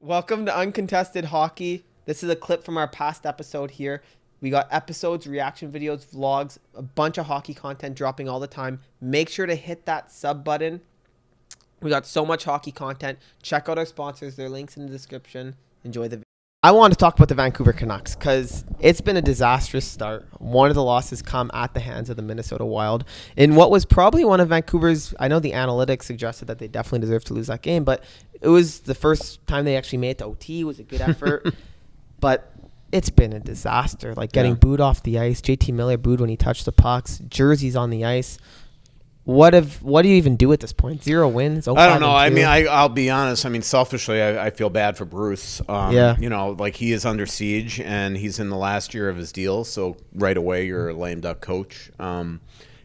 Welcome to Uncontested Hockey. This is a clip from our past episode here. We got episodes, reaction videos, vlogs, a bunch of hockey content dropping all the time. Make sure to hit that sub button. We got so much hockey content. Check out our sponsors. Their links in the description. Enjoy the video. I want to talk about the Vancouver Canucks because it's been a disastrous start. One of the losses come at the hands of the Minnesota Wild in what was probably one of Vancouver's, I know the analytics suggested that they definitely deserved to lose that game, but it was the first time they actually made it to OT. It was a good effort, but it's been a disaster. Like getting booed off the ice. JT Miller booed when he touched the pucks. Jerseys on the ice. What do you even do at this point? 0 wins. I don't know. I mean, I'll be honest. I mean, selfishly, I feel bad for Bruce. You know, like he is under siege and he's in the last year of his deal. So right away, you're a lame duck coach.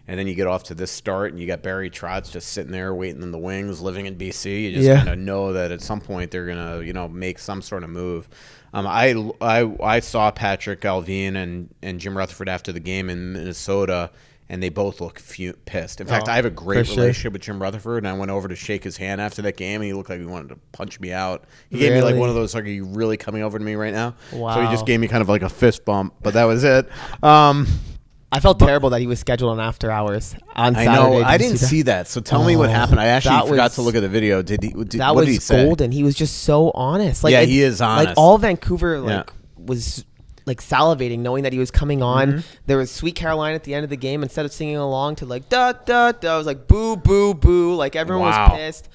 And then you get off to this start and you got Barry Trotz just sitting there waiting in the wings, living in BC. You just kind of know that at some point they're gonna, make some sort of move. I saw Patrick Alvin and Jim Rutherford after the game in Minnesota. And they both look pissed. In fact, I have a great relationship with Jim Rutherford, and I went over to shake his hand after that game, and he looked like he wanted to punch me out. He gave me like one of those, like, are you really coming over to me right now? Wow. So he just gave me kind of like a fist bump, but that was it. I felt terrible that he was scheduled on after hours on Saturday. I know. I didn't see that. So tell me what happened. I actually forgot to look at the video. What did he say? Golden. He was just so honest. Like, he is honest. Like all Vancouver was like salivating knowing that he was coming on. There was Sweet Caroline at the end of the game. Instead of singing along to like da da da, I was like boo boo boo. Like everyone was pissed.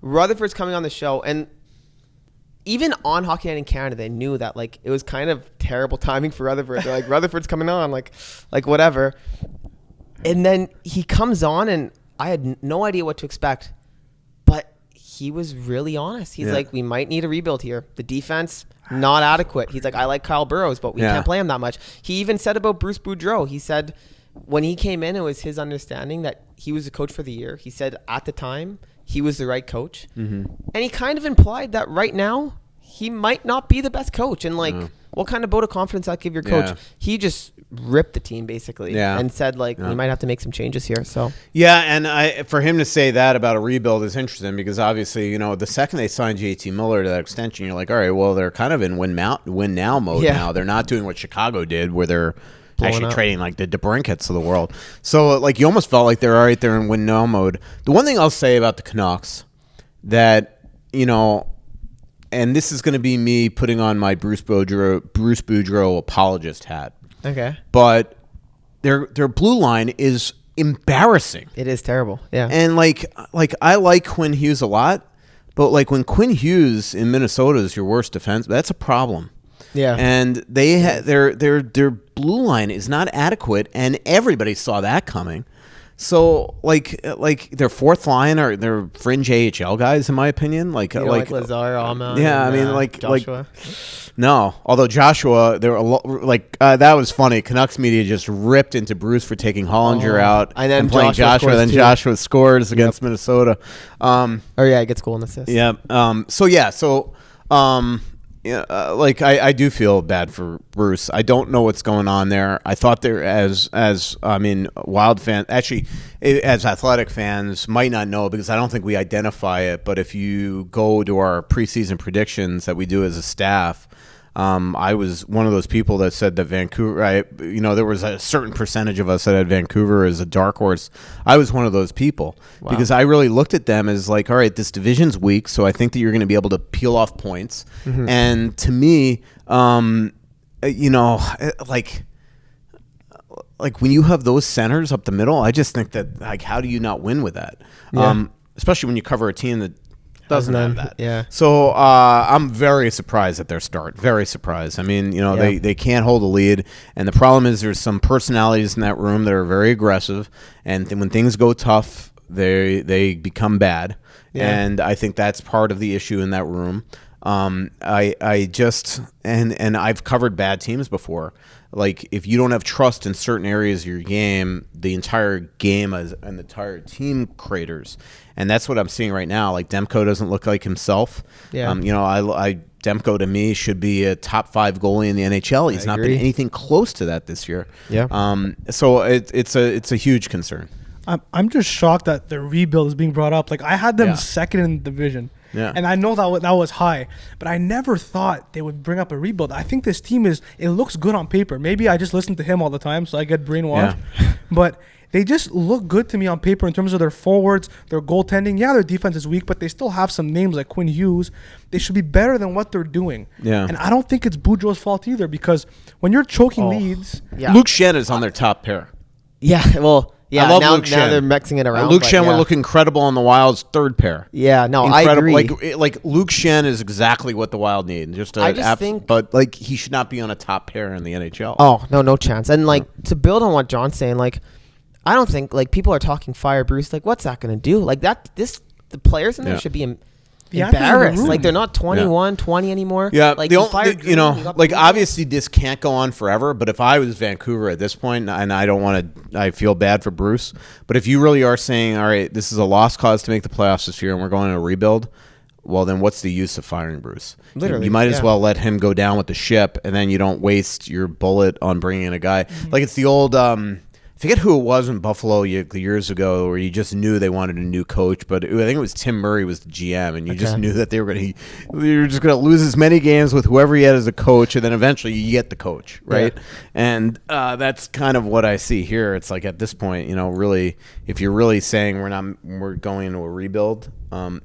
Rutherford's coming on the show, and even on Hockey Night in Canada, they knew that like it was kind of terrible timing for Rutherford. They're like, Rutherford's coming on, like whatever. And then he comes on, and I had no idea what to expect, but he was really honest. He's like, we might need a rebuild here. The defense, not adequate. He's like, I like Kyle Burrows, but we can't play him that much. He even said about Bruce Boudreau, he said when he came in, it was his understanding that he was the coach for the year. He said at the time, he was the right coach. And he kind of implied that right now, he might not be the best coach. And like, what kind of vote of confidence that give your coach? He just ripped the team basically and said like, we might have to make some changes here. So and for him to say that about a rebuild is interesting because obviously, the second they signed JT Miller to that extension, you're like, all right, well, they're kind of in win now mode now. They're not doing what Chicago did where they're actually trading like the DeBrincats of the world. So like you almost felt like they're all right there in win now mode. The one thing I'll say about the Canucks that, and this is going to be me putting on my Bruce Boudreau apologist hat. Okay. But their blue line is embarrassing. It is terrible. Yeah. And like I like Quinn Hughes a lot, but like when Quinn Hughes in Minnesota is your worst defense, that's a problem. Yeah. And they their blue line is not adequate, and everybody saw that coming. So like their fourth line are their fringe AHL guys in my opinion. Like Lazar, Alma. Yeah, I mean Joshua. No, although Joshua, there were that was funny. Canucks media just ripped into Bruce for taking Hollinger out and playing Joshua. Then Joshua scores against Minnesota. He gets goal and assist. Yeah. I do feel bad for Bruce. I don't know what's going on there. I thought there Wild fans, actually, as Athletic fans might not know because I don't think we identify it. But if you go to our preseason predictions that we do as a staff, I was one of those people that said that Vancouver, there was a certain percentage of us that had Vancouver as a dark horse. I was one of those people because I really looked at them as like, all right, this division's weak, so I think that you're going to be able to peel off points. And to me, like when you have those centers up the middle, I just think that like, how do you not win with that? Especially when you cover a team that doesn't have that. Yeah. So I'm very surprised at their start. Very surprised. I mean, they can't hold a lead. And the problem is there's some personalities in that room that are very aggressive. And when things go tough, they become bad. Yeah. And I think that's part of the issue in that room. I just and I've covered bad teams before. Like if you don't have trust in certain areas of your game, the entire game and the entire team craters, and that's what I'm seeing right now. Like Demko doesn't look like himself. Yeah. Demko to me should be a top 5 goalie in the NHL. He's not been anything close to that this year. Yeah. So it's a huge concern. I'm just shocked that the rebuild is being brought up. Like I had them second in the division. Yeah. And I know that was high, but I never thought they would bring up a rebuild. I think this team it looks good on paper. Maybe I just listen to him all the time, so I get brainwashed. Yeah. But they just look good to me on paper in terms of their forwards, their goaltending. Yeah, their defense is weak, but they still have some names like Quinn Hughes. They should be better than what they're doing. Yeah. And I don't think it's Boudreau's fault either, because when you're choking leads... Yeah. Luke Shen is on their top pair. Yeah, well... Yeah, I love now Luke Shen. they're mixing it around. Luke Shen would look incredible on the Wild's third pair. Yeah, no, Incredible. I agree. Like Luke Shen is exactly what the Wild need. But like he should not be on a top pair in the NHL. Oh, no chance. And like to build on what John's saying, like I don't think like people are talking fire Bruce. Like what's that going to do? Like the players in there should be embarrassed. Like they're not 21, 20 anymore. Yeah, like obviously this can't go on forever. But if I was Vancouver at this point, and I feel bad for Bruce. But if you really are saying, all right, this is a lost cause to make the playoffs this year, and we're going to rebuild, well, then what's the use of firing Bruce? Literally, you might as well let him go down with the ship, and then you don't waste your bullet on bringing in a guy. Like it's the old. I forget who it was in Buffalo years ago where you just knew they wanted a new coach, but I think it was Tim Murray was the GM, and you just knew that they were just going to lose as many games with whoever he had as a coach, and then eventually you get the coach, right? Yeah. And that's kind of what I see here. It's like at this point, really, if you're really saying we're going into a rebuild, I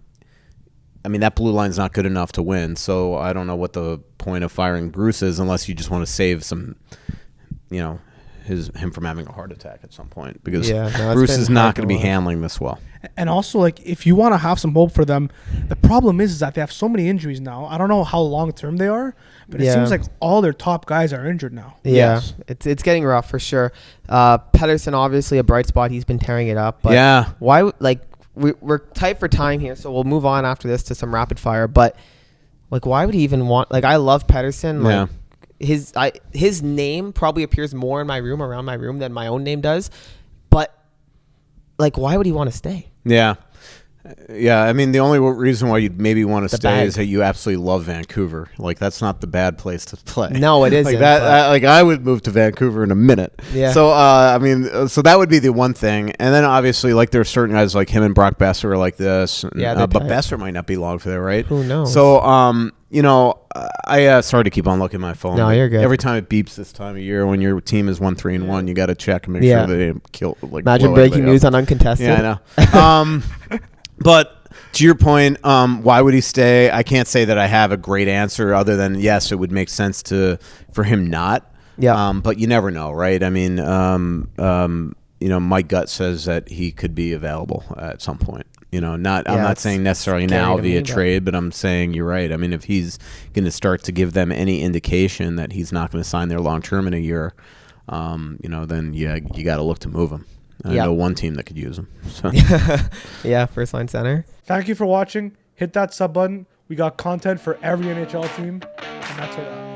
mean that blue line's not good enough to win. So I don't know what the point of firing Bruce is, unless you just want to save some, him from having a heart attack at some point, because Bruce is not going to be handling this well. And also, like, if you want to have some hope for them, the problem is that they have so many injuries now. I don't know how long-term they are, but it seems like all their top guys are injured now. Yeah, it's getting rough for sure. Pettersson, obviously a bright spot. He's been tearing it up. But why, like, we're tight for time here, so we'll move on after this to some rapid fire. But, like, why would he even want, like, I love Pettersson. Like, his name probably appears more in my room, around my room, than my own name does. But like, why would he want to stay? Yeah. I mean, the only reason why you'd maybe want to stay is that you absolutely love Vancouver. Like, that's not the bad place to play. No, it isn't. Like that. I would move to Vancouver in a minute. Yeah. So I mean, so that would be the one thing. And then obviously, like, there are certain guys like him and Brock Besser are like this. Yeah. But Besser might not be long for there, right? Who knows? So I sorry to keep on looking at my phone. No, you're good. Every time it beeps this time of year, when your team is 1-3-1, you got to check and make sure they didn't kill. Like, imagine breaking news on Uncontested. Yeah, I know. But to your point, why would he stay? I can't say that I have a great answer other than yes, it would make sense for him not. Yeah. But you never know, right? I mean, my gut says that he could be available at some point. I'm not saying necessarily now via trade, but I'm saying you're right. I mean, if he's going to start to give them any indication that he's not going to sign there long term in a year, then you got to look to move him. I know one team that could use him. So. Yeah, first line center. Thank you for watching. Hit that sub button. We got content for every NHL team, and that's a wrap.